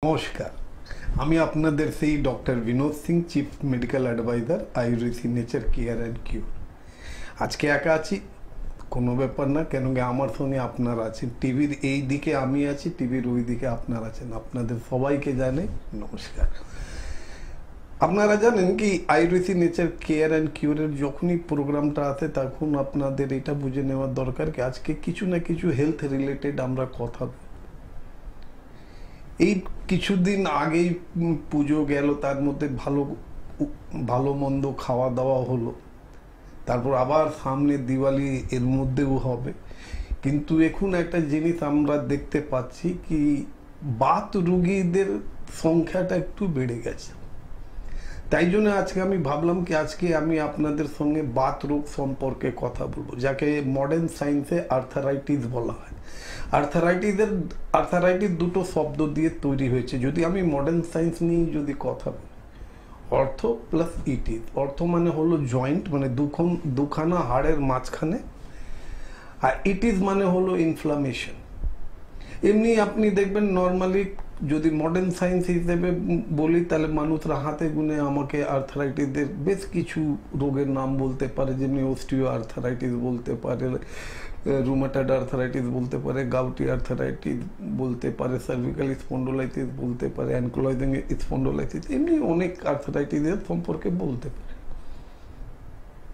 নমস্কার, আমি আপনাদের সেই doctor Binod Singh, chief medical adviser, Ayurveda nature care and cure. আজকে একা আছি, কোনো ব্যাপার না, কেন কি আমার সঙ্গে আপনারা আছেন। টিভির এই দিকে আমি আছি, টিভির ওই দিকে আপনারা আছেন। আপনাদের সবাইকে জানে নমস্কার। আপনারা জানেন কি আয়ুর্বেদ নেচার কেয়ার অ্যান্ড কিউরের যখনই প্রোগ্রামটা আসে তখন আপনাদের এটা বুঝে নেওয়ার দরকার কি আজকে কিছু না কিছু হেলথ রিলেটেড আমরা কথা। এই কিছুদিন আগেই পুজো গেল, তার মধ্যে ভালো মন্দ খাওয়া দাওয়া হলো, তারপর আবার সামনে দিওয়ালি এর মধ্যেও হবে। কিন্তু এখন একটা জিনিস আমরা দেখতে পাচ্ছি কি বাত রোগীদের সংখ্যাটা একটু বেড়ে গেছে। তাই জন্য আজকে আমি ভাবলাম কি আজকে আমি আপনাদের সঙ্গে বাত রোগ সম্পর্কে কথা বলবো, যাকে মডার্ন সায়েন্সে আর্থারাইটিস বলা হয়। আর্থারাইটিস দুটো শব্দ দিয়ে তৈরি হয়েছে। যদি আমি মডার্ন সায়েন্স নিয়ে যদি কথা বলি, অর্থ প্লাস ইটিস। অর্থ মানে হলো জয়েন্ট, মানে দুখানা হাড়ের মাঝখানে, আর ইটিস মানে হলো ইনফ্লামেশন। এমনি আপনি দেখবেন নর্মালি যদি মডার্ন সায়েন্স হিসেবে বলি তাহলে মানুষরা হাতে গুনে আমাকে আর্থারাইটিসের বেশ কিছু রোগের নাম বলতে পারে, যেমনি অস্টিও আর্থারাইটিস বলতে পারে, রুমাটয়েড আর্থারাইটিস বলতে পারে, গাউটি আর্থারাইটিস বলতে পারে, সার্ভিক্যাল স্পন্ডোলাইটিস বলতে পারে, অ্যানক্লোজিং স্পন্ডোলাইটিস, এমনি অনেক আর্থারাইটিসের সম্পর্কে বলতে পারে,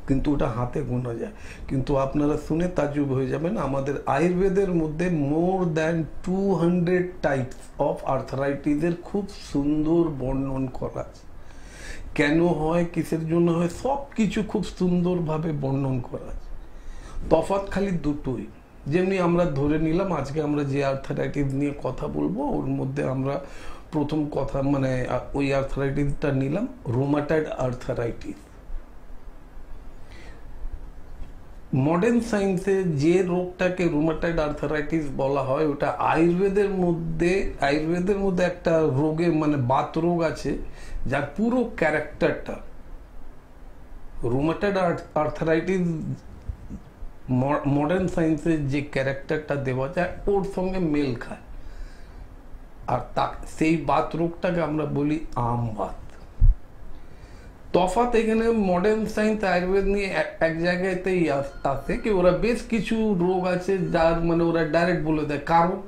কিন্তু ওটা হাতে গোনা যায়। কিন্তু আপনারা শুনে তাজ্জুব হয়ে যাবেন, আমাদের আয়ুর্বেদের মধ্যে মোর দ্যান 200 টাইপস অফ আর্থারাইটিসের খুব সুন্দর বর্ণন করা আছে। কেন হয়, কিসের জন্য হয়, সব কিছু খুব সুন্দরভাবে বর্ণন করা আছে। তফাৎ খালি দুটোই। যেমনি আমরা ধরে নিলাম আজকে আমরা যে আর্থারাইটিস নিয়ে কথা বলবো, ওর মধ্যে আমরা প্রথম কথা মানে ওই আর্থারাইটিসটা নিলাম রুমাটয়েড আর্থারাইটিস। মডার্ন সায়েন্সে যে রোগটাকে রুমাটয়েড আর্থারাইটিস বলা হয়, ওটা আয়ুর্বেদের মধ্যে একটা রোগে মানে বাত রোগ আছে, যার পুরো ক্যারেক্টারটা রুমাটয়েড আর্থারাইটিস মডার্ন সায়েন্সের যে ক্যারেক্টারটা দেওয়া যায় ওর সঙ্গে মেল খায়। আর সেই বাত রোগটাকে আমরা বলি আমবাত। তফাৎ এখানে মডার্ন সায়েন্স আয়ুর্বেদ নিয়ে এক জায়গাতেই আসে কি ওরা বেশ কিছু রোগ আছে যার মানে ওরা ডাইরেক্ট বলে দেয় কারণ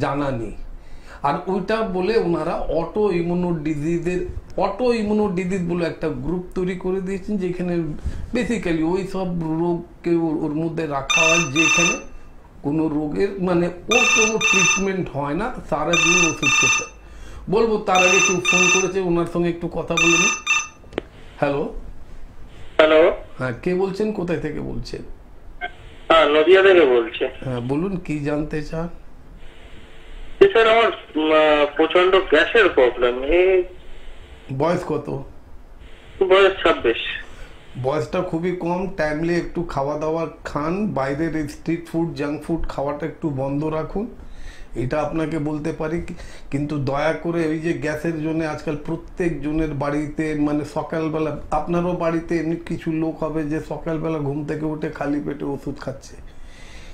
জানা নেই, আর ওইটা বলে ওনারা অটো ইমিউনো ডিজিজ বলে একটা গ্রুপ তৈরি করে দিয়েছেন, যেখানে বেসিক্যালি ওই সব রোগকে ওর মধ্যে রাখা হয়, যেখানে কোনো রোগের মানে ওর কোনো ট্রিটমেন্ট হয় না, সারা জীবন ওষুধ খেতে। বলবো তার আগে কেউ ফোন করেছে, ওনার সঙ্গে একটু কথা বলে নিই। হ্যালো হ্যালো, হ্যাঁ, কে বলছেন, কোথায় থেকে বলছেন? হ্যাঁ, নদিয়া থেকে বলছি। হ্যাঁ বলুন, কি জানতে চান? স্যার আমার প্রচন্ড গ্যাসের প্রবলেম। বয়স কত? বয়স 26। বয়সটা খুবই কম। টাইমলি একটু খাওয়া দাওয়া খান, বাইরের স্ট্রিট ফুড জাঙ্ক ফুড খাওয়াটা একটু বন্ধ রাখুন, এটা আপনাকে বলতে পারি। কিন্তু দয়া করে ওই যে গ্যাসের জন্য আজকাল প্রত্যেক জনের বাড়িতে মানে সকালবেলা, আপনারও বাড়িতে এমনি কিছু লোক হবে যে সকালবেলা ঘুম থেকে উঠে খালি পেটে ওষুধ খাচ্ছে,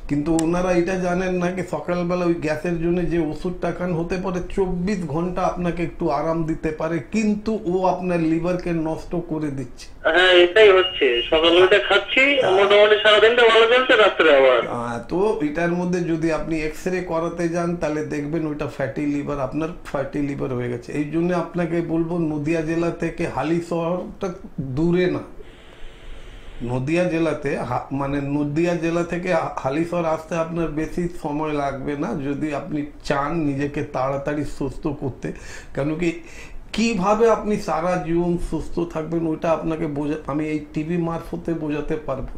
কিন্তু ওনারা এটা জানেন না কি সকালবেলা ওই গ্যাসের জন্য যে ওষুধটা খান হতে পারে 24 ঘন্টা আপনাকে একটু আরাম দিতে পারে, কিন্তু ও আপনার লিভারকে নষ্ট করে দিচ্ছে। হ্যাঁ, এটাই হচ্ছে, সকালে উঠে খাচ্ছি, মোটামুটি সারাদিনটা ভালো চলছে, রাত্রে আবার। তো এটার মধ্যে যদি আপনি এক্সরে করাতে যান তাহলে দেখবেন ওইটা ফ্যাটি লিভার, আপনার ফ্যাটি লিভার হয়ে গেছে। এই জন্য আপনাকে বলবো নদিয়া জেলা থেকে হালিশহরটা দূরে না, নদিয়া জেলা থেকে হালিশহর আসতে আপনার বেশি সময় লাগবে না, যদি আপনি চান নিজেকে তাড়াতাড়ি সুস্থ করতে। কেন কি কিভাবে আপনি সারা জীবন সুস্থ থাকবেন ওইটা আপনাকে আমি এই টিভি মারফতে বোঝাতে পারবো।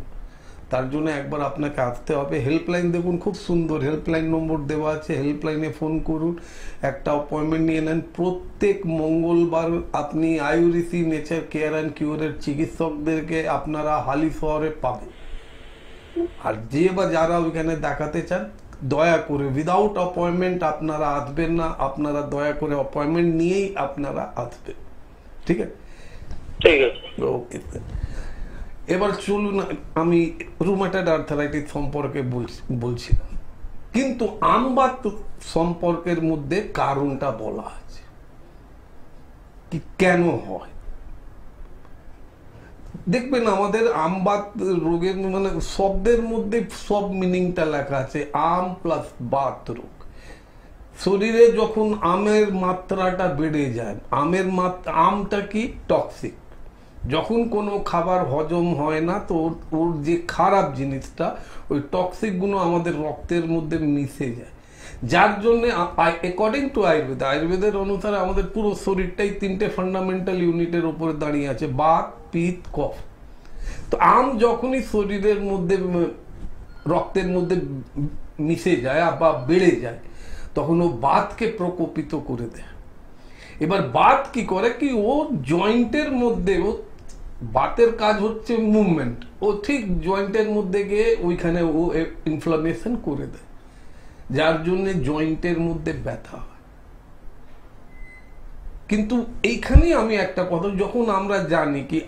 তার জন্য একবার আপনাকে আসতে হবে। হেল্পলাইন দেখুন, খুব সুন্দর হেল্পলাইন নম্বর দেওয়া আছে, হেল্পলাইনে ফোন করুন, একটা অ্যাপয়েন্টমেন্ট নিয়ে নেন। প্রত্যেক মঙ্গলবার আপনি আয়ুর্বেদ নেচার কেয়ার অ্যান্ড কিউরের চিকিৎসকদেরকে আপনারা হালিশহরে পাবেন। আর যে বা যারা ওইখানে দেখাতে চান দয়া করে উইদাউট অ্যাপয়েন্টমেন্ট আপনারা আসবেন না, আপনারা দয়া করে অ্যাপয়েন্টমেন্ট নিয়েই আপনারা আসবেন। ঠিক আছে, ঠিক আছে, ওকে স্যার। এবার চলুন, আমি রুমাটয়েড আর্থারাইটিস সম্পর্কে বলছিলাম। কিন্তু আমবাত সম্পর্কের মধ্যে কারণটা বলা আছে কি কেন হয়। দেখবেন আমাদের আমবাত রোগের মানে শব্দের মধ্যে সব মিনিংটা লেখা আছে, আম প্লাস বাত রোগ। শরীরে যখন আমের মাত্রাটা বেড়ে যায়, আমটা কি টক্সিক, যখন কোনো খাবার হজম হয় না তো ওর যে খারাপ জিনিসটা ওই টক্সিক গুলো আমাদের রক্তের মধ্যে মিশে যায়, যার জন্য অ্যাকর্ডিং টু আয়ুর্বেদের অনুসারে আমাদের পুরো শরীরটাই 3টে ফান্ডামেন্টাল ইউনিটের উপরে দাঁড়িয়ে আছে, বাত পিত্ত কফ। তো আম যখনই শরীরের মধ্যে রক্তের মধ্যে মিশে যায় বা বেড়ে যায় তখন ও বাতকে প্রকোপিত করে দেয়। এবার বাত কি করে কি ও জয়েন্টের মধ্যে, ও বাতের কাজ হচ্ছে মুভমেন্ট, ও ঠিক জয়েন্টের মধ্যে গিয়ে ওইখানে ও ইনফ্লামেশন করে দেয়, যার জন্য জয়েন্টের মধ্যে ব্যথা হয়। কিন্তু এইখানেই আমি একটা কথা, যখন আমরা জানি কি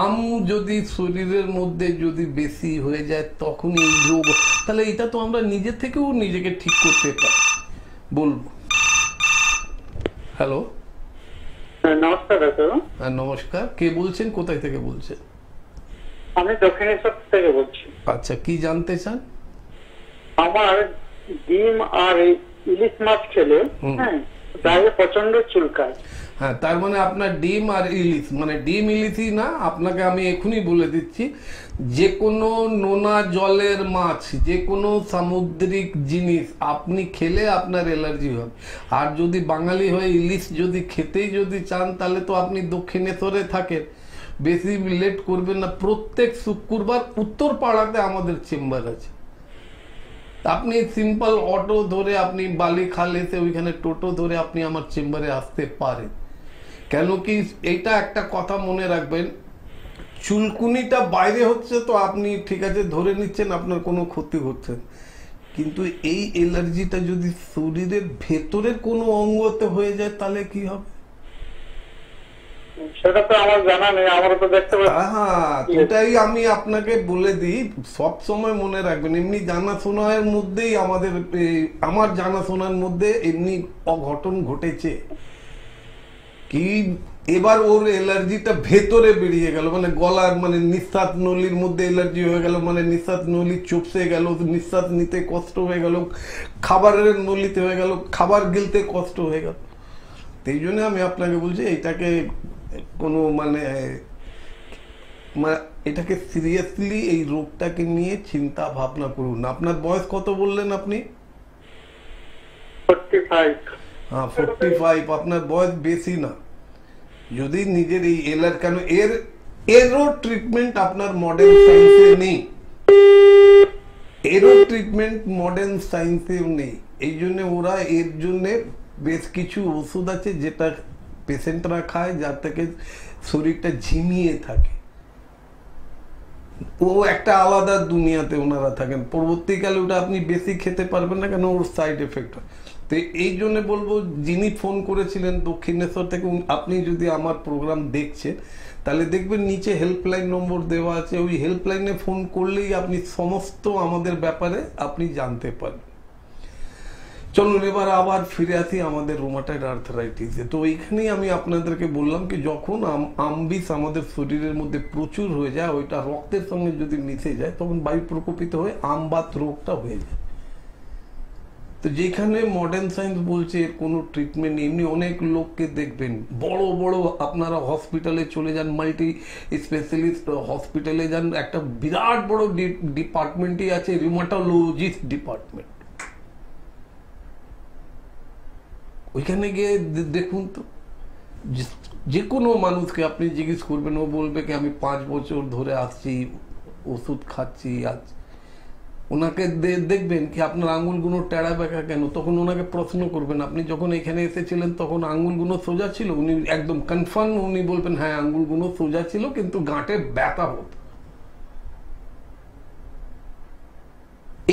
আম যদি শরীরের মধ্যে যদি বেশি হয়ে যায় তখন এই রোগ, তাহলে এটা তো আমরা নিজে থেকেও নিজেকে ঠিক করতে পারি। বলবো হ্যালো, নমস্কার ডাক্তার। নমস্কার, কে বলছেন, কোথায় থেকে বলছেন? আমি দক্ষিণেশ্বর থেকে বলছি। আচ্ছা, কি জানতে চান? আমার ডিম আর ইলিশ মাছ খেলে হ্যাঁ গায়ে প্রচন্ড চুলকায়। হ্যাঁ, তার মানে আপনার ডিম আর ইলিশ, মানে ডিম ইলিশই না, আপনাকে আমি এখনই বলে দিচ্ছি, যে কোনো নোনা জলের মাছ, যে কোনো সামুদ্রিক জিনিস আপনি খেলে আপনার অ্যালার্জি হবে। আর যদি বাঙালি হয়ে ইলিশ যদি খেতেই যদি চান তাহলে তো আপনি দক্ষিণেশ্বরে থাকেন, বেশি লেট করবেন না। প্রত্যেক শুক্রবার উত্তর পাড়াতে আমাদের চেম্বার আছে, আপনি সিম্পল অটো ধরে আপনি বালি খাল এসে ওইখানে টোটো ধরে আপনি আমার চেম্বারে আসতে পারেন। কেন কি এইটা একটা কথা মনে রাখবেন, চুলকুনিটা বাইরে হচ্ছে তো আপনি ঠিক আছে ধরে নিচ্ছেন আপনার কোনো ক্ষতি হচ্ছে, কিন্তু এই অ্যালার্জিটা যদি শরীরের ভেতরের কোনো অঙ্গতে হয়ে যায় তাহলে কি হবে? সেটা তো আমার জানা নেই, আমরা তো দেখতে পাচ্ছি। হ্যাঁ, এটাই আমি আপনাকে বলে দিই, সব সময় মনে রাখবেন, এমনি জানাশোনার মধ্যেই আমাদের আমার জানাশোনার মধ্যে এমনি অঘটন ঘটেছে কি এবার ওর অ্যালার্জিটা ভেতরে বেরিয়ে গেল, মানে গলার মানে নিঃশ্বাস নলির মধ্যে অ্যালার্জি হয়ে গেল, মানে নিঃশ্বাস নলি চুপসে গেল, নিঃশ্বাস নিতে কষ্ট হয়ে গেল, খাবারের নলিতে হয়ে গেল, খাবার গিলতে কষ্ট হয়ে গেল। এই জন্য আমি আপনাকে বলছি এটাকে কোনো মানে এটাকে সিরিয়াসলি এই রোগটাকে নিয়ে চিন্তা ভাবনা করুন। আপনার বয়স কত বললেন আপনি? 45। হ্যাঁ, 45, আপনার বয়স বেশি না। যদি নিজের এই কেন এরও ট্রিটমেন্ট আপনার মডার্ন সায়েন্সে নেই, এরও ট্রিটমেন্ট মডার্ন সায়েন্সেও নেই। এই জন্য ওরা এর জন্য বেশ কিছু ওষুধ আছে যেটা পেশেন্টরা খায়, যার থেকে শরীরটা ঝিমিয়ে থাকে। ও একটা আলাদা দুনিয়াতে ওনারা থাকেন, পরবর্তীকালে ওটা আপনি বেশি খেতে পারবেন না, কেন ওর সাইড এফেক্ট হয়। তো এই জন্য বলবো, যিনি ফোন করেছিলেন দক্ষিণেশ্বর থেকে, আপনি যদি আমার প্রোগ্রাম দেখছেন তাহলে দেখবেন নিচে হেল্পলাইন নম্বর দেওয়া আছে, ওই হেল্পলাইনে ফোন করলেই আপনি সমস্ত আমাদের ব্যাপারে আপনি জানতে পারবেন। চলুন এবার আবার ফিরে আসি আমাদের রুমাটয়েড আর্থ্রাইটিসে। তো এইখানেই আমি আপনাদেরকে বললাম কি যখন আমবিষ আমাদের শরীরের মধ্যে প্রচুর হয়ে যায়, ওইটা রক্তের সঙ্গে যদি মিশে যায় তখন বায়ু প্রকোপিত হয়ে আমবাত রোগটা হয়ে যায়। তো যেখানে মডার্ন সায়েন্স বলছে এর কোনো ট্রিটমেন্ট নেই, এমনি অনেক লোককে দেখবেন বড় বড় আপনারা হসপিটালে চলে যান, মাল্টি স্পেশালিস্ট হসপিটালে যান, একটা বিরাট বড় ডিপার্টমেন্টই আছে রিউমাটোলজিস্ট ডিপার্টমেন্ট। ওইখানে গিয়ে দেখুন তো, যে কোনো মানুষকে আপনি জিজ্ঞেস করবেন, ও বলবে কি আমি 5 বছর ধরে আসছি, ওষুধ খাচ্ছি। আজ ওনাকে দেখবেন কি আপনার আঙুলগুলো টেরা বেঁকা কেন, তখন ওনাকে প্রশ্ন করবেন আপনি যখন এখানে এসেছিলেন তখন আঙুলগুলো সোজা ছিল, উনি একদম কনফার্ম উনি বলবেন হ্যাঁ আঙুলগুলো সোজা ছিল কিন্তু গাঁটে ব্যথা হতো।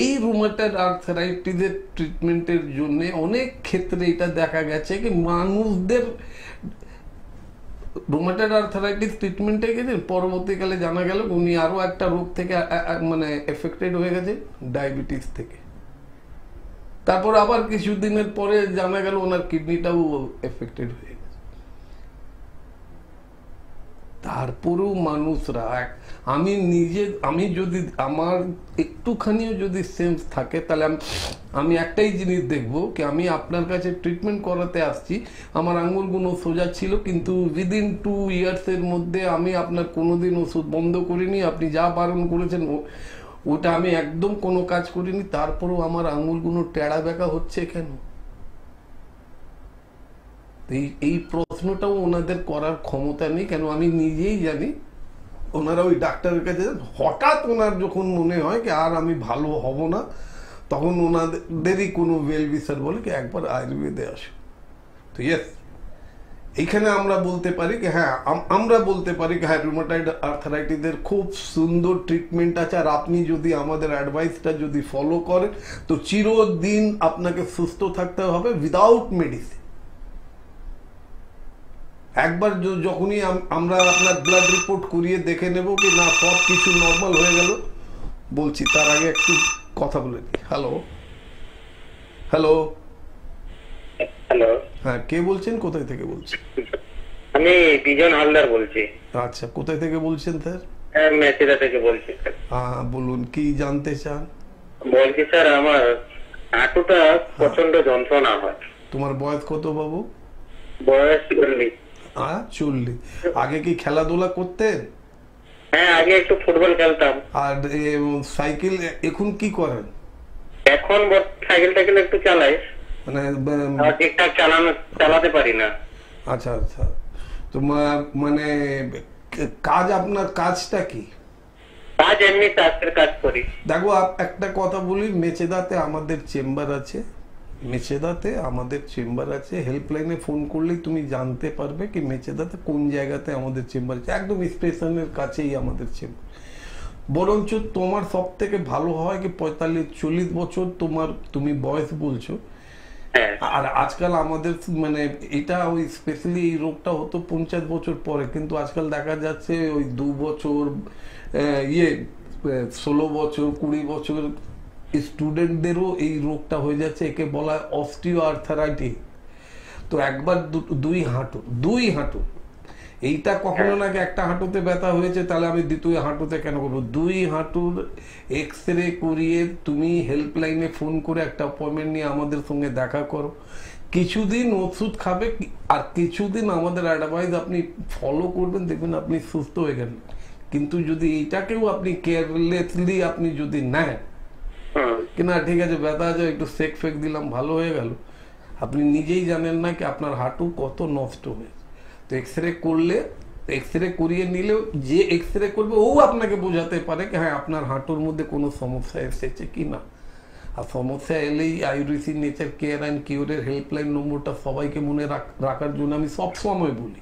এই রুমাটয়েড আর্থ্রাইটিসের ট্রিটমেন্টের জন্য অনেক ক্ষেত্রে এটা দেখা গেছে কি মানুষদের রুমাটয়েড আর্থ্রাইটিস ট্রিটমেন্টে গেছে, পরবর্তীকালে জানা গেল উনি আরো একটা রোগ থেকে মানে এফেক্টেড হয়ে গেছে, ডায়াবেটিস থেকে। তারপর আবার কিছুদিনের পরে জানা গেল ওনার কিডনিটাও এফেক্টেড হয়ে গেছে। তারপরেও মানুষরা আমি যদি আমার একটুখানিও যদি সেন্স থাকে, তাহলে আমি একটাই জিনিস দেখবো কি আমি আপনার কাছে ট্রিটমেন্ট করাতে আসছি, আমার আঙুলগুলো সোজা ছিল, কিন্তু উইদিন 2 ইয়ার্সের মধ্যে আমি আপনার কোনোদিন ওষুধ বন্ধ করিনি, আপনি যা বারণ করেছেন ওটা আমি একদম কোনো কাজ করিনি, তারপরেও আমার আঙুলগুলো টেড়া বেঁকা হচ্ছে কেন? এই প্রশ্নটাও ওনাদের করার ক্ষমতা নেই, কেন আমি নিজেই জানি। ওনারা ওই ডাক্তারের কাছে হঠাৎ ওনার যখন মনে হয় কি আর আমি ভালো হব না, তখন ওনাদেরই কোনো ওয়েল উইশার বলে কি একবার আয়ুর্বেদে আসো। তো ইয়েস, এইখানে আমরা বলতে পারি কি হ্যাঁ, আমরা বলতে পারি কি হ্যাঁ, রুমাটয়েড আর্থ্রাইটিসের খুব সুন্দর ট্রিটমেন্ট আছে, আর আপনি যদি আমাদের অ্যাডভাইসটা যদি ফলো করেন তো চিরদিন আপনাকে সুস্থ থাকতে হবে উইদাউট মেডিসিন। একবার যখনই আমরা আপনার ব্লাড রিপোর্ট করিয়ে দেখে নেব কি না সব কিছু নর্মাল হয়ে গেল, বলছি তার আগে একটু কথা বলে দিই। হ্যালো হ্যালো হ্যালো, হ্যাঁ, কে বলছেন, কোথায় থেকে বলছেন? আমি বিজন হালদার বলছি। আচ্ছা, কোথায় থেকে বলছেন স্যার? মেচেদা থেকে বলছি স্যার। হ্যাঁ বলুন, কি জানতে চান? বলছি স্যার, আমার হাঁটুটা প্রচন্ড যন্ত্রণা হয়। তোমার বয়স কত বাবু? বয়স 40। 40। আগে কি খেলাধুলা করতেন? হ্যাঁ, আগে একটু ফুটবল খেলতাম। আর সাইকেল এখন কি করেন? এখন সাইকেল টাইকেল একটু চালাই, মানে ঠিকঠাক চালাতে পারি না। আচ্ছা আচ্ছা, তোমার মানে কাজ, আপনার কাজটা কি? কাজ এমনি চাষের কাজ করি। দেখো একটা কথা বলি, মেচেদাতে আমাদের চেম্বার আছে, হেল্পলাইনে ফোন করলেই তুমি জানতে পারবে কি মেচেদাতে কোন জায়গাতে আমাদের চেম্বার আছে, একদম স্টেশনের কাছেই আমাদের চেম্বার। বরঞ্চ তোমার সব থেকে ভালো হয় কি 45-40 বছর তুমি বয়স বলছো, আর আজকাল আমাদের মানে এটা ওই স্পেশালি এই রোগটা হতো 50 বছর পরে, কিন্তু আজকাল দেখা যাচ্ছে ওই 2 বছর 16 বছর 20 বছর স্টুডেন্টদেরও এই রোগটা হয়ে যাচ্ছে, একে বলা হয় অস্টিও আর্থারাইটিস। তো একবার দুই হাঁটু এইটা কখনো নাকি একটা হাঁটুতে ব্যথা হয়েছে তাহলে আমি দ্বিতীয় হাঁটুতে কেন করবো? 2 হাঁটুর এক্সরে করিয়ে তুমি হেল্পলাইনে ফোন করে একটা অ্যাপয়েন্টমেন্ট নিয়ে আমাদের সঙ্গে দেখা করো, কিছুদিন ওষুধ খাবে, আর কিছুদিন আমাদের অ্যাডভাইস আপনি ফলো করবেন, দেখবেন আপনি সুস্থ হয়ে গেলেন। কিন্তু যদি এইটাকেও আপনি কেয়ারলেসলি আপনি যদি নেন কি না ঠিক আছে ব্যথা আছে একটু সেক ফেক দিলাম ভালো হয়ে গেল, আপনি নিজেই জানেন না কি আপনার হাঁটু কত নষ্ট হয়েছে। তো এক্সরে করিয়ে নিলেও যে এক্সরে করবে ও আপনাকে বোঝাতে পারে কি হ্যাঁ আপনার হাঁটুর মধ্যে কোনো সমস্যা এসেছে কি না। আর সমস্যা এলেই আইউরিসি নেচার কেয়ার অ্যান্ড কিউরের হেল্পলাইন নম্বরটা সবাইকে মনে রাখার জন্য আমি সব সময় বলি,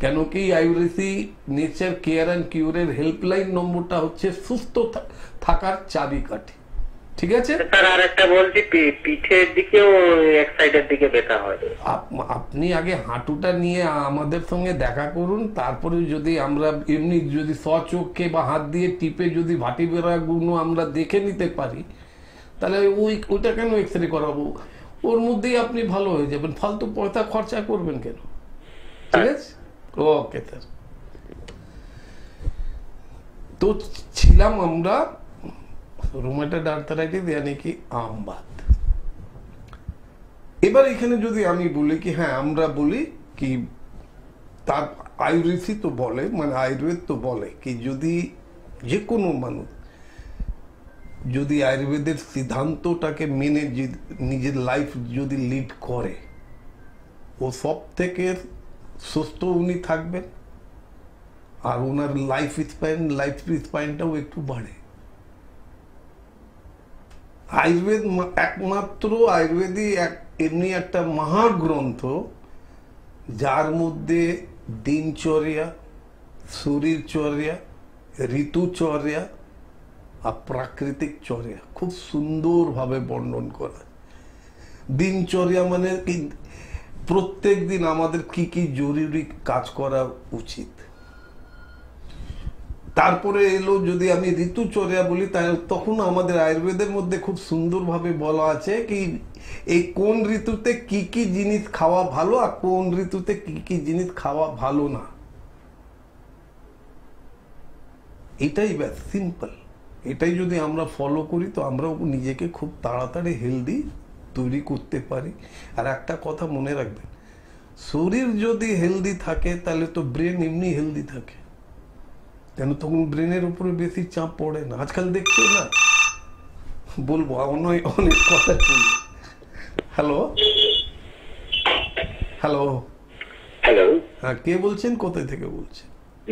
কেন কি আইউরিসি নেচার কেয়ার অ্যান্ড কিউরের হেল্পলাইন নম্বরটা হচ্ছে সুস্থ থাকার চাবিকাঠি। ঠিক আছে স্যার, আর একটা বলছি, পিঠের দিকেও এক সাইডের দিকে ব্যথা হয়। আপনি আগে হাঁটুটা নিয়ে আমাদের সঙ্গে দেখা করুন, তারপরে যদি আমরা এমনি যদি স্বচক্ষে বা হাত দিয়ে টিপে যদি ভাটিবেড়া গুলো আমরা দেখে নিতে পারি, তাহলে ওইটা কেন এক্সরে করাবো, ওর মধ্যেই আপনি ভালো হয়ে যাবেন, ফালতু পয়সা খরচা করবেন কেন। ঠিক আছে, ওকে স্যার। তো ছিলাম আমরা রুমাটয়েড আর্থ্রাইটিস यानी কি আমবাত। এবার এখানে যদি আমি বলি কি হ্যাঁ আমরা বলি কি তার আয়ুর্বেদ তো বলে, মানে আয়ুর্বেদ তো বলে কি যদি যে কোনো মানুষ যদি আয়ুর্বেদের সিদ্ধান্তটাকে মেনে নিজের লাইফ যদি লিড করে, ও সব থেকে সুস্থ উনি থাকবেন, আর ওনার লাইফ স্প্যানটাও একটু বাড়ে। আয়ুর্বেদ একমাত্র আয়ুর্বেদই এমনি একটা মহাগ্রন্থ যার মধ্যে দিনচর্যা, শরীরচর্যা, ঋতুচর্যা আর প্রাকৃতিক চর্যা খুব সুন্দরভাবে বর্ণন করা। দিনচর্যা মানে কি প্রত্যেক দিন আমাদের কি কি জরুরি কাজ করা উচিত, তারপরে এলো যদি আমি ঋতুচর্যা বলি, তাহলে তখন আমাদের আয়ুর্বেদের মধ্যে খুব সুন্দরভাবে বলা আছে কি এই কোন ঋতুতে কি কি জিনিস খাওয়া ভালো আর কোন ঋতুতে কি কি জিনিস খাওয়া ভালো না। এটাই ব্যাস, সিম্পল। এটাই যদি আমরা ফলো করি তো আমরাও নিজেকে খুব তাড়াতাড়ি হেলদি তৈরি করতে পারি। আর একটা কথা মনে রাখবেন, শরীর যদি হেলদি থাকে তাহলে তো ব্রেন এমনি হেলদি থাকে, কেন তখন ব্রেনের উপরে বেশি চাপ পড়ে না। আজকাল দেখছো না, বলবো অনেক অনেক কথা বলবো। হ্যালো হ্যালো হ্যালো, হ্যাঁ, কে বলছেন, কোথায় থেকে বলছেন?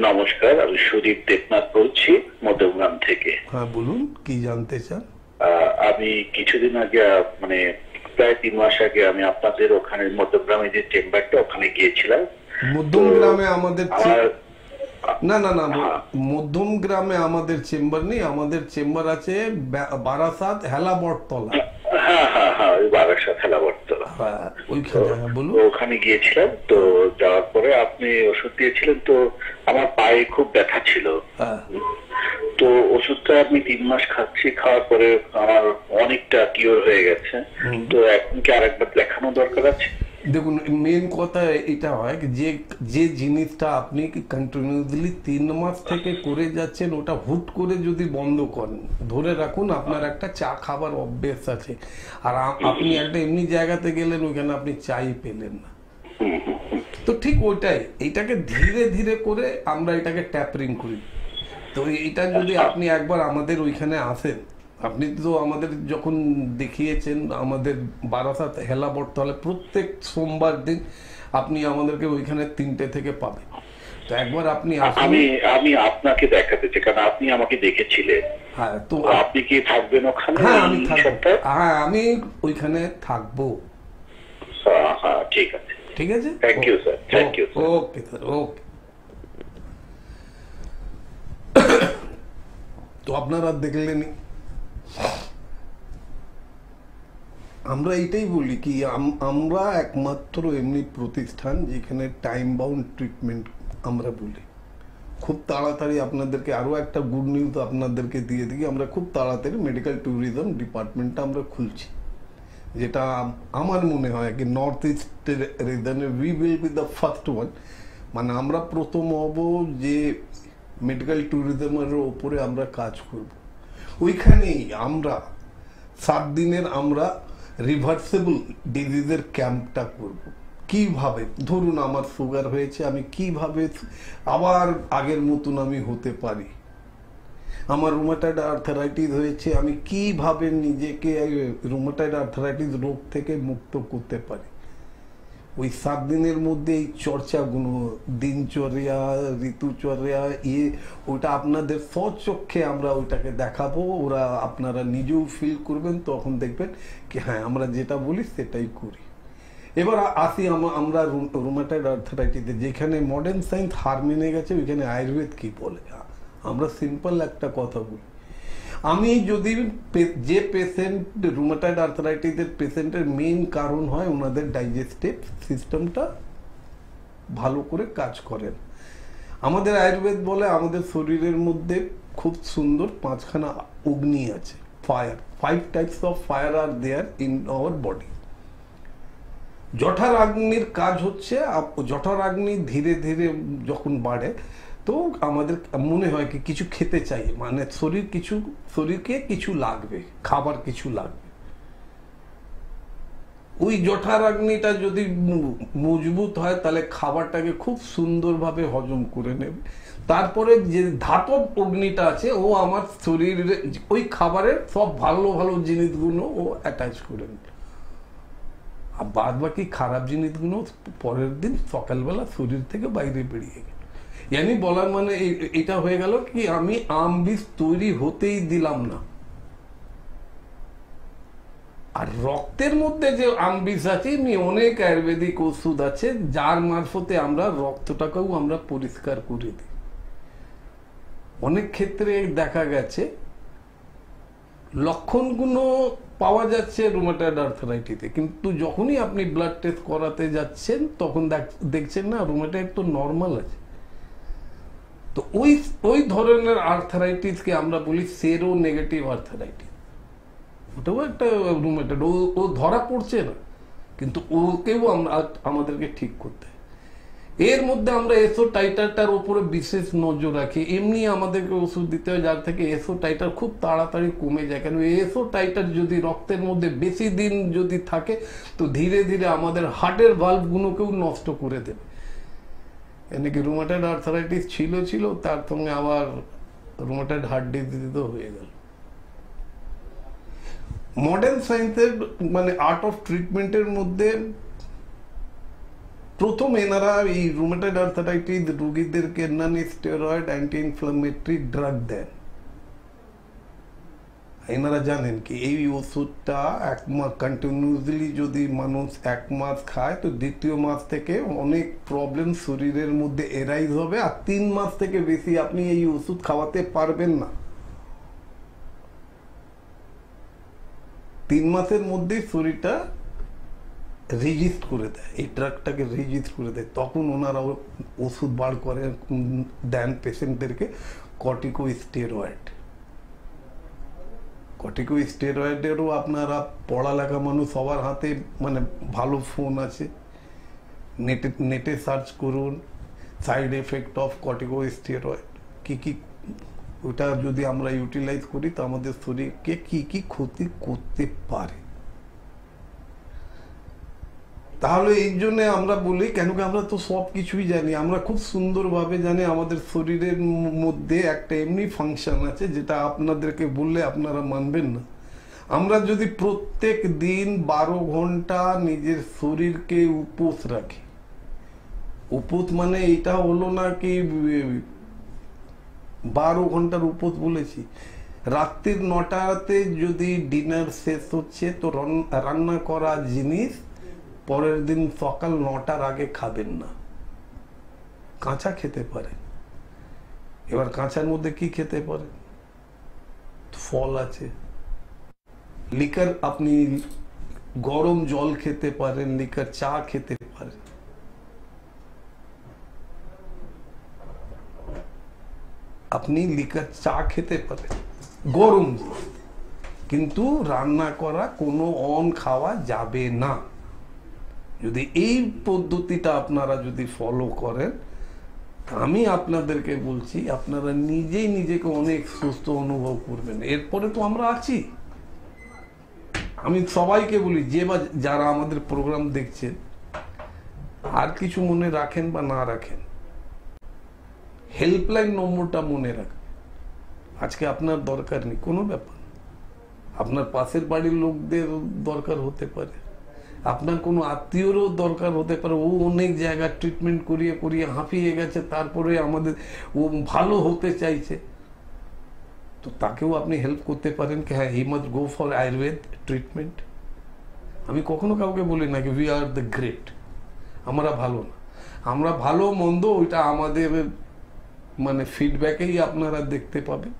নমস্কার, আমি সুদীপ দেবনাথ বলছি মধ্যমগ্রাম থেকে। হ্যাঁ বলুন, কি জানতে চান? আমি কিছুদিন আগে মানে প্রায় 3 মাস আগে আমি আপনাদের ওখানে মধ্যমগ্রামে যে চেম্বারটা ওখানে গিয়েছিলাম। মধ্যম গ্রামে আমাদের আমার না না না, মধ্যম গ্রামে আমাদের চেম্বার নেই, আমাদের চেম্বার আছে বারাসাত হেলাবরতলা। হ্যাঁ হ্যাঁ হ্যাঁ, ওই বারাসাত হেলাবরতলা, ওইখানে। বলুন। ওখানে গিয়েছিলাম, তো যাওয়ার পরে আপনি ওষুধ দিয়েছিলেন, তো আমার পায়ে খুব ব্যথা ছিল। তো ওষুধটা আমি 3 মাস খাচ্ছি, খাওয়ার পরে আমার অনেকটা কিওর হয়ে গেছে। তো এখন কি আরেকবার দেখানো দরকার আছে? দেখুন, মেন কথা এটা হয় যে যে জিনিসটা আপনি কন্টিনিউসলি 3 মাস থেকে করে যাচ্ছেন, ওটা হুট করে যদি বন্ধ করেন, ধরে রাখুন আপনার একটা চা খাবার অভ্যেস আছে, আর আপনি একটা এমনি জায়গাতে গেলেন ওইখানে আপনি চাই পেলেন না, তো ঠিক ওইটাই, এইটাকে ধীরে ধীরে করে আমরা এটাকে ট্যাপারিং করি। তো এটা যদি আপনি একবার আমাদের ওইখানে আসেন, আপনি তো আমাদের যখন দেখিয়েছেন আমাদের বারাসাত হেলাবরতলা, প্রত্যেক সোমবার দিন আপনি আমাদেরকে ওইখানে 3টে থেকে পাবেন। তো একবার আপনি আমি আপনাকে দেখাতে চাই, কারণ আপনি আমাকে দেখেছিলেন। হ্যাঁ, তো আপনি কি থাকবেন ওখানে? হ্যাঁ আমি থাকবো, হ্যাঁ আমি ওইখানে থাকবো। হ্যাঁ ঠিক আছে, ঠিক আছে, thank you sir, thank you. Okay sir, okay. তো আপনারা দেখলেনই, আমরা এটাই বলি কি আমরা একমাত্র এমনি প্রতিষ্ঠান যেখানে টাইম বাউন্ড ট্রিটমেন্ট আমরা বলি। খুব তাড়াতাড়ি আপনাদেরকে আরো একটা গুড নিউজ আপনাদেরকে দিয়ে দিই, আমরা খুব তাড়াতাড়ি মেডিকেল ট্যুরিজম ডিপার্টমেন্টটা আমরা খুলছি, যেটা আমার মনে হয় কি নর্থ ইস্ট রিজনে we will be the first one. মানে আমরা প্রথম হব যে মেডিকেল ট্যুরিজমের ওপরে আমরা কাজ করব। ওইখানেই আমরা 7 দিনের আমরা রিভার্সেবল ডিজিজের ক্যাম্পটা করব। কিভাবে, ধরুন আমার সুগার হয়েছে, আমি কিভাবে আবার আগের মতন আমি হতে পারি, আমার রুমাটয়েড আর্থারাইটিস হয়েছে, আমি কিভাবে নিজেকে রুমাটয়েড আর্থারাইটিস রোগ থেকে মুক্ত করতে পারি। ওই 7 দিনের মধ্যে এই চর্চাগুলো, দিনচর্যা, ঋতুচর্যা, ওটা আপনাদের স্বচক্ষে আমরা ওইটাকে দেখাবো, ওরা আপনারা নিজেও ফিল করবেন, তখন দেখবেন কি হ্যাঁ আমরা যেটা বলি সেটাই করি। এবার আসি আমরা রুমাটয়েড আর্থারাইটিসে, যেখানে মডার্ন সায়েন্স হার মেনে গেছে, ওইখানে আয়ুর্বেদ কি বলে। আমরা সিম্পল একটা কথা বলি, আমি যদি যে পেশেন্ট রুমাটয়েড আর্থারাইটিসের পেশেন্টের মেইন কারণ হয় ওনাদের ডাইজেস্টিভ সিস্টেমটা ভালো করে কাজ করেন, আমাদের আয়ুর্বেদ বলে আমাদের শরীরের মধ্যে খুব সুন্দর 5খানা অগ্নি আছে, fire, 5 types of fire are there in our body. জঠরাগ্নির কাজ হচ্ছে, জঠরাগ্নি ধীরে ধীরে যখন বাড়ে তো আমাদের মনে হয় কি কিছু খেতে চাই, মানে শরীরকে কিছু লাগবে, খাবার কিছু লাগবে। ওই জঠরাগ্নিটা যদি মজবুত হয় তাহলে খাবারটাকে খুব সুন্দরভাবে হজম করে নেবে। তারপরে যে ধাতব অগ্নিটা আছে ও আমার শরীরে ওই খাবারের সব ভালো ভালো জিনিসগুলো ও অ্যাটাচ করে নেবে, আর বাদ বাকি খারাপ জিনিসগুলো পরের দিন সকালবেলা শরীর থেকে বাইরে বেরিয়ে গেল। ইয়ানি বলার মানে এটা হয়ে গেল কি আমি আম বীজ তৈরি হতেই দিলাম না। আর রক্তের মধ্যে যে আম বীজ আছে, অনেক আয়ুর্বেদিক ওষুধ আছে যার মারফতে আমরা রক্তটাকেও আমরা পরিষ্কার করে দিই। অনেক ক্ষেত্রে দেখা গেছে লক্ষণগুলো পাওয়া যাচ্ছে রুমাটয়েড আর্থারাইটিসে, কিন্তু যখনই আপনি ব্লাড টেস্ট করাতে যাচ্ছেন তখন দেখছেন না রুমাটয়েড তো নর্মাল আছে। তো ওই ওই ধরনের আর্থারাইটিসকে আমরা বলি সেরো নেগেটিভ আর্থারাইটিস। ওটাও একটা রুমেটয়েড, ও ধরা পড়ছে না, কিন্তু ওকেও আমরা আমাদেরকে ঠিক করতে হয়। এর মধ্যে আমরা এসো টাইটারটার উপরে বিশেষ নজর রাখি। এমনি আমাদেরকে ওষুধ দিতে হয় যার থেকে এসো টাইটার খুব তাড়াতাড়ি কমে যায়। কেন এসো টাইটার যদি রক্তের মধ্যে বেশি দিন যদি থাকে তো ধীরে ধীরে আমাদের হার্টের ভালভগুলোকেও নষ্ট করে দেবে। এনেকি রুমেটয়েড আর্থারাইটিস ছিল তার সঙ্গে আবার রুমেটয়েড হার্ট ডিজিজও হয়ে গেল। মডার্ন সায়েন্সের মানে আর্ট অফ ট্রিটমেন্টের মধ্যে প্রথম এনারা এই রুমেটয়েড আর্থারাইটিস রোগীদেরকে non steroid anti inflammatory drug দেন। এনারা জানেন কি এই ওষুধটা এক মাস কন্টিনিউসলি যদি মানুষ এক মাস খায় তো দ্বিতীয় মাস থেকে অনেক প্রবলেম শরীরের মধ্যে এরাইজ হবে, আর 3 মাস থেকে বেশি আপনি এই ওষুধ খাওয়াতে পারবেন না। 3 মাসের মধ্যেই শরীরটা রেজিস্ট করে দেয়, এই ড্রাগটাকে রেজিস্ট করে দেয়। তখন ওনারা ওষুধ বার করে দেন পেশেন্টদেরকে কর্টিকোস্টেরয়েড। কর্টিকোস্টেরয়েডেরও আপনারা পড়ালেখা মানুষ সবার হাতে মানে ভালো ফোন আছে, নেটে সার্চ করুন সাইড এফেক্ট অফ কর্টিকোস্টেরয়েড কি কি, ওটা যদি আমরা ইউটিলাইজ করি তো আমাদের শরীরকে কি কি ক্ষতি করতে পারে। তাহলে এই জন্য আমরা বলি, কেন কি আমরা তো সব কিছুই জানি, আমরা খুব সুন্দরভাবে জানি আমাদের শরীরের মধ্যে একটা এমনি ফাংশন আছে যেটা আপনাদেরকে বললে আপনারা মানবেন না। আমরা যদি প্রত্যেক দিন 12 ঘন্টা নিজের শরীরকে উপোস রাখি, উপোস মানে এটা হলো না কি 12 ঘন্টার উপোস বলেছি, রাত্রির 9টাতে যদি ডিনার শেষ হচ্ছে তো রান্না করা জিনিস পরের দিন সকাল 9টার আগে খাবেন না, কাঁচা খেতে পারে। এবার কাঁচার মধ্যে কি খেতে পারে, ফল আছে, লিকার, আপনি গরম জল খেতে পারেন, লিকার চা খেতে পারেন। আপনি লিকার চা খেতে পারেন গরম, কিন্তু রান্না করা কোনো খাওয়া যাবে না। যদি এই পদ্ধতিটা আপনারা যদি ফলো করেন, আমি আপনাদেরকে বলছি আপনারা নিজেই নিজেকে অনেক সুস্থ অনুভব করবেন। এরপরে তো আমরা আছি। আমি সবাইকে বলি, যে বা যারা আমাদের প্রোগ্রাম দেখছেন, আর কিছু মনে রাখেন বা না রাখেন, হেল্পলাইন নম্বরটা মনে রাখবেন। আজকে আপনার দরকার নেই, কোনো ব্যাপার, আপনার পাশের বাড়ির লোকদের দরকার হতে পারে, আপনার কোনো আত্মীয়রও দরকার হতে পারে। ও অনেক জায়গা ট্রিটমেন্ট করিয়ে করিয়ে হাঁপিয়ে গেছে, তারপরে আমাদের ও ভালো হতে চাইছে, তো তাকেও আপনি হেল্প করতে পারেন কি হ্যাঁ he must go for Ayurveda treatment. আমি কখনো কাউকে বলি না কি উই আর দ্য গ্রেট, আমরা ভালো না। আমরা ভালো মন্দ ওইটা আমাদের মানে ফিডব্যাকেই আপনারা দেখতে পাবেন।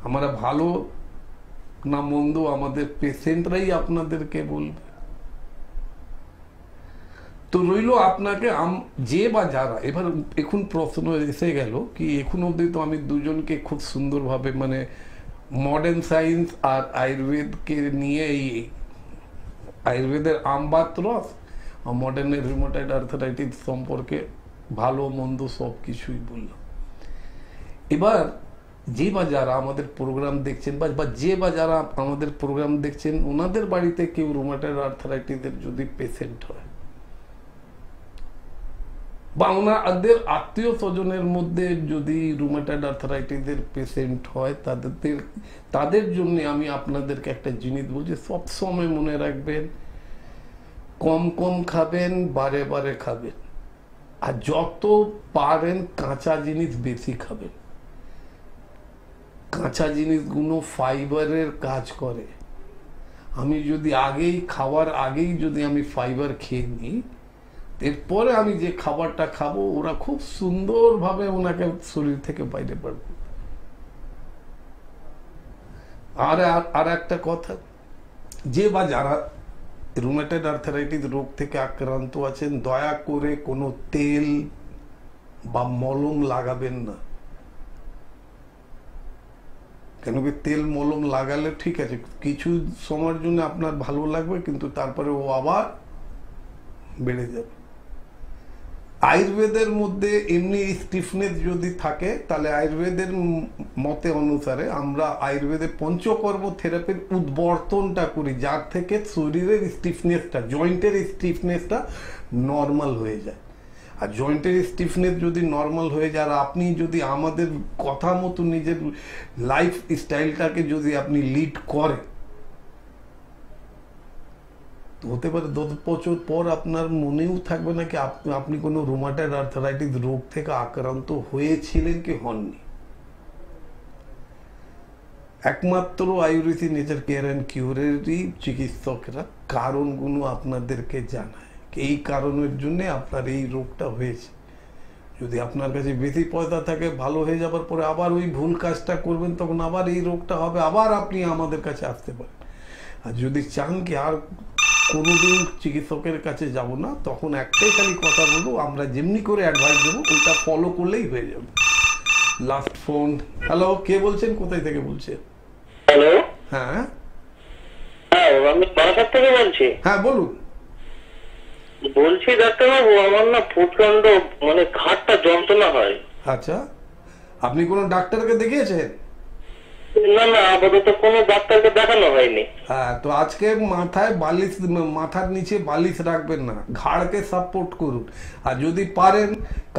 আমরা ভালো না মন্দ আমাদের পেশেন্টরাই আপনাদেরকে বলবে। তো রইল আপনাকে যে বা যারা, এবার এখন প্রশ্ন এসে গেল কি এখন অবধি তো আমি দুজনকে খুব সুন্দরভাবে মানে মডার্ন সায়েন্স আর আয়ুর্বেদকে নিয়ে এই আয়ুর্বেদের আমবাত রস আর মডার্নের রিউমাটয়েড আর্থারাইটিস সম্পর্কে ভালো মন্দ সব কিছুই বললাম। এবার যে বা যারা আমাদের প্রোগ্রাম দেখছেন বা যে বা যারা আমাদের প্রোগ্রাম দেখছেন, ওনাদের বাড়িতে কেউ রুমাটয়েড আর্থারাইটিসের যদি পেশেন্ট হয় বা ওনাদের আত্মীয় স্বজনের মধ্যে যদি রুমাটয়েড আর্থারাইটিসের পেশেন্ট হয়, তাদের জন্য আমি আপনাদেরকে একটা জিনিস বলছি, সবসময় মনে রাখবেন কম কম খাবেন, বারে বারে খাবেন, আর যত পারেন কাঁচা জিনিস বেশি খাবেন। কাঁচা জিনিসগুলো ফাইবারের কাজ করে। আমি যদি খাওয়ার আগেই যদি আমি ফাইবার খেয়ে নিই, এরপরে আমি যে খাবারটা খাবো ওরা খুব সুন্দরভাবে ওনাকে শরীর থেকে বাইরে পারবে। আর একটা কথা, যে বা যারা রুমেটয়েড আর্থারাইটিস রোগ থেকে আক্রান্ত আছেন, দয়া করে কোনো তেল বা মলম লাগাবেন না। কেন কি তেল মলম লাগালে ঠিক আছে, কিছু সময়ের জন্য আপনার ভালো লাগবে, কিন্তু তারপরে ও আবার বেড়ে যাবে। আয়ুর্বেদের মধ্যে এমনি স্টিফনেস যদি থাকে, তাহলে আয়ুর্বেদের মতে অনুসারে আমরা আয়ুর্বেদে পঞ্চকর্ম থেরাপির উদ্বর্তনটা করি, যার থেকে শরীরের স্টিফনেসটা, জয়েন্টের স্টিফনেসটা নর্মাল হয়ে যায়। আর জয়েন্টের স্টিফনেস যদি নর্মাল হয়ে যায়, আর আপনি যদি আমাদের কথা মতো নিজের লাইফ স্টাইলটাকে যদি আপনি লিড করেন, হতে পারে 10 বছর পর আপনার মনেও থাকবে না কি আপনি কোনো রুমাটয়েড আর্থারাইটিস রোগ থেকে আক্রান্ত হয়েছিলেন কি হননি। একমাত্র আয়ুর্বেদিক নেচার কেয়ার অ্যান্ড কিউরেরই চিকিৎসকরা কারণগুলো আপনাদেরকে জানায়, এই কারণের জন্য আপনার এই রোগটা হয়েছে। যদি আপনার কাছে বেশি পয়সা থাকে, ভালো হয়ে যাবার পরে আবার ওই ভুল কাজটা করবেন, তখন আবার এই রোগটা হবে, আবার আপনি আমাদের কাছে আসতে পারেন। আর যদি চান কি আর কোনোদিন চিকিৎসকের কাছে যাব না, তখন একটাই খালি কথা বলবো, আমরা যেমনি করে অ্যাডভাইস দেবো ওইটা ফলো করলেই হয়ে যাবে। Last phone. হ্যালো, কে বলছেন, কোথায় থেকে বলছেন? হ্যালো, হ্যাঁ হ্যাঁ আমি বারাসাত থেকে বলছি। হ্যাঁ বলুন। বলছি ডাক্তারবাবু, আমার না প্রচন্ড মানে ঘাটটা যন্ত্রণা হয়। আচ্ছা, আপনি কোনো ডাক্তারকে দেখিয়েছেন? না না, আপাতত কোনো ডাক্তারকে দেখানো হয়নি। হ্যাঁ, তো আজকে মাথায় বালিশ, মাথার নিচে বালিশ রাখবেন না, ঘাড়কে সাপোর্ট করুন। আর যদি পারেন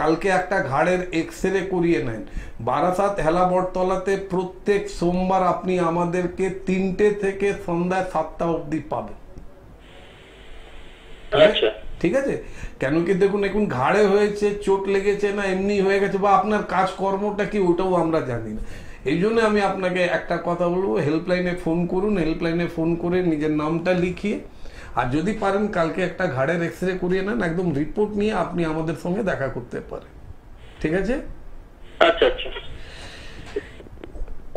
কালকে একটা ঘাড়ের এক্সরে করিয়ে নেন। বারাসাত হেলাবরতলাতে প্রত্যেক সোমবার আপনি আমাদেরকে 3টে থেকে সন্ধ্যা 7টা অবধি পাবেন। আচ্ছা ঠিক আছে, কেন কি দেখুন, এখন ঘাড়ে হয়েছে, চোট লেগেছে না এমনি হয়ে গেছে, বা আপনার কাজকর্মটা কি ওটাও আমরা জানি না। এই জন্য আমি আপনাকে একটা কথা বলবো, হেল্পলাইনে ফোন করুন, হেল্পলাইনে ফোন করে নিজের নামটা লিখিয়ে, আর যদি পারেন কালকে একটা ঘাড়ের এক্সরে করিয়ে নেন, একদম রিপোর্ট নিয়ে আপনি আমাদের সঙ্গে দেখা করতে পারেন। ঠিক আছে? আচ্ছা আচ্ছা।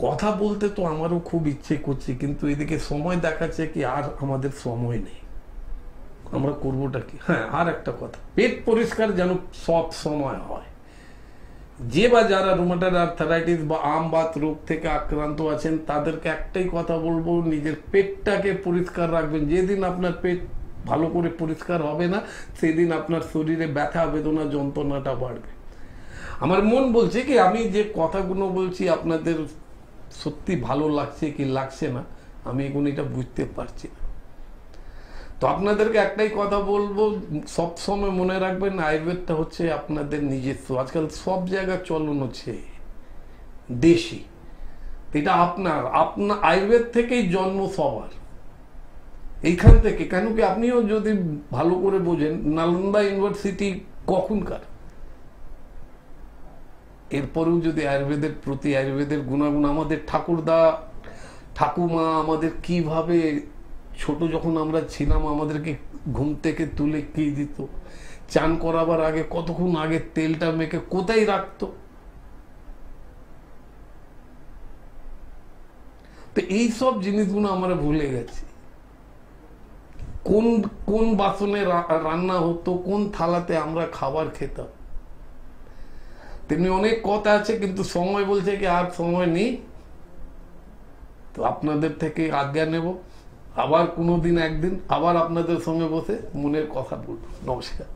কথা বলতে তো আমারও খুব ইচ্ছে করছে, কিন্তু এদিকে সময় দেখাচ্ছে কি আর আমাদের সময় নেই, আমরা করবোটা কি। হ্যাঁ, আর একটা কথা, পেট পরিষ্কার যেন সব সময় হয়। যে বা যারা রুমাটয়েড আর্থারাইটিস বা আমবাত রোগ থেকে আক্রান্ত আছেন, তাদেরকে একটাই কথা বলবো, নিজের পেটটাকে পরিষ্কার রাখবেন। যেদিন আপনার পেট ভালো করে পরিষ্কার হবে না, সেদিন আপনার শরীরে ব্যথা বেদনা যন্ত্রণাটা বাড়বে। আমার মন বলছে কি আমি যে কথাগুলো বলছি আপনাদের সত্যি ভালো লাগছে কি লাগছে না, আমি এখন এটা বুঝতে পারছি না। তো আপনাদেরকে একটাই কথা বলবো, সব সময় মনে রাখবেন, আয়ুর্বেদটা হচ্ছে আপনাদের নিজস্ব। আজকাল সব জায়গায় চলন হচ্ছে দেশি, এটা আপনার আয়ুর্বেদ থেকেই জন্ম সবার, এইখান থেকে। কেন কি আপনিও যদি ভালো করে বোঝেন, নালন্দা ইউনিভার্সিটি কখনকার, এরপরেও যদি আয়ুর্বেদের প্রতি, আয়ুর্বেদের গুণাগুণ, আমাদের ঠাকুরদা ঠাকুমা আমাদের কিভাবে ছোট যখন আমরা ছিলাম আমাদেরকে ঘুম থেকে তুলে কি দিত, চান করাবার আগে কতক্ষণ আগে তেলটা মেখে কোথায় রাখতো। তো এই সব জিনিসগুলো আমরা ভুলে গেছি। কোন কোন বাসনে রান্না হতো, কোন থালাতে আমরা খাবার খেতাম। তেমনি অনেক কথা আছে, কিন্তু সময় বলছে কি আর সময় নেই। তো আপনাদের থেকে আজ্ঞা নেব, আবার কোনোদিন একদিন আবার আপনাদের সঙ্গে বসে মনের কথা বলবো। নমস্কার।